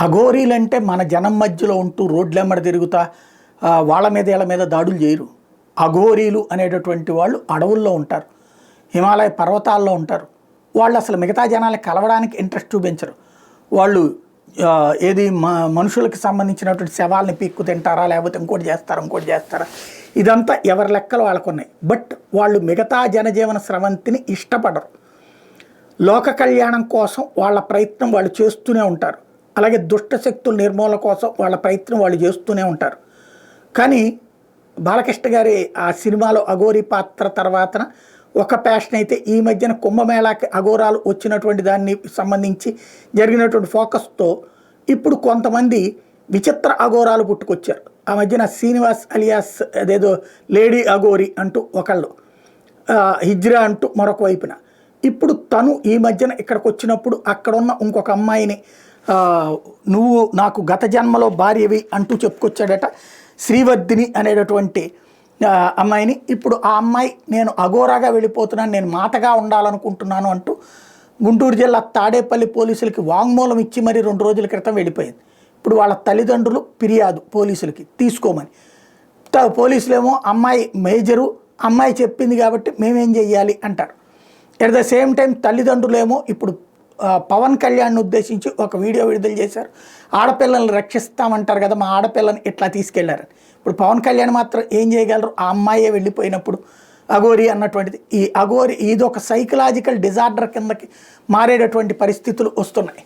అఘోరీలంటే మన జనం మధ్యలో ఉంటూ రోడ్లెమ్మడ తిరుగుతా వాళ్ళ మీద వీళ్ళ మీద దాడులు చేయరు. అఘోరీలు అనేటటువంటి వాళ్ళు అడవుల్లో ఉంటారు, హిమాలయ పర్వతాల్లో ఉంటారు. వాళ్ళు అసలు మిగతా జనాలకు కలవడానికి ఇంట్రెస్ట్ చూపించరు. వాళ్ళు ఏది మనుషులకు సంబంధించినటువంటి శవాల్ని పీక్కు తింటారా, లేకపోతే ఇంకోటి చేస్తారా, ఇదంతా ఎవరి లెక్కలు వాళ్ళకున్నాయి. బట్ వాళ్ళు మిగతా జనజీవన స్రవంతిని ఇష్టపడరు. లోక కళ్యాణం కోసం వాళ్ళ ప్రయత్నం వాళ్ళు చేస్తూనే ఉంటారు. అలాగే దుష్ట శక్తుల నిర్మూలన కోసం వాళ్ళ ప్రయత్నం వాళ్ళు చేస్తూనే ఉంటారు. కానీ బాలకృష్ణ గారి ఆ సినిమాలో అఘోరీ పాత్ర తర్వాతన ఒక ప్యాషన్ అయితే, ఈ మధ్యన కుంభమేళాకి అఘోరాలు వచ్చినటువంటి దాన్ని సంబంధించి జరిగినటువంటి ఫోకస్తో ఇప్పుడు కొంతమంది విచిత్ర అఘోరాలు పుట్టుకొచ్చారు. ఆ మధ్యన శ్రీనివాస్ అలియాస్ అదేదో లేడీ అఘోరి అంటూ ఒకళ్ళు, హిజ్రా అంటూ మరొక వైపున. ఇప్పుడు తను ఈ మధ్యన ఇక్కడికి వచ్చినప్పుడు అక్కడున్న ఇంకొక అమ్మాయిని నువ్వు నాకు గత జన్మలో భార్యవి అంటూ చెప్పుకొచ్చాడట. శ్రీవర్ధిని అనేటటువంటి అమ్మాయిని. ఇప్పుడు ఆ అమ్మాయి నేను అఘోరాగా వెళ్ళిపోతున్నాను, నేను మాతగా ఉండాలనుకుంటున్నాను అంటూ గుంటూరు జిల్లా తాడేపల్లి పోలీసులకి వాంగ్మూలం ఇచ్చి మరి 2 రోజుల క్రితం వెళ్ళిపోయింది. ఇప్పుడు వాళ్ళ తల్లిదండ్రులు ఫిర్యాదు పోలీసులకి తీసుకోమని. పోలీసులేమో అమ్మాయి మేజరు, అమ్మాయి చెప్పింది కాబట్టి మేమేం చెయ్యాలి అంటారు. ఎట్ ద సేమ్ టైం తల్లిదండ్రులేమో ఇప్పుడు పవన్ కళ్యాణ్ని ఉద్దేశించి ఒక వీడియో విడుదల చేశారు. ఆడపిల్లల్ని రక్షిస్తామంటారు కదా, మా ఆడపిల్లని ఇట్లా తీసుకెళ్లారని. ఇప్పుడు పవన్ కళ్యాణ్ మాత్రం ఏం చేయగలరు? ఆ అమ్మాయే వెళ్ళిపోయినప్పుడు అఘోరీ అన్నటువంటిది. ఈ అఘోరీ ఇది ఒక సైకలాజికల్ డిజార్డర్ కిందకి మారేటటువంటి పరిస్థితులు వస్తున్నాయి.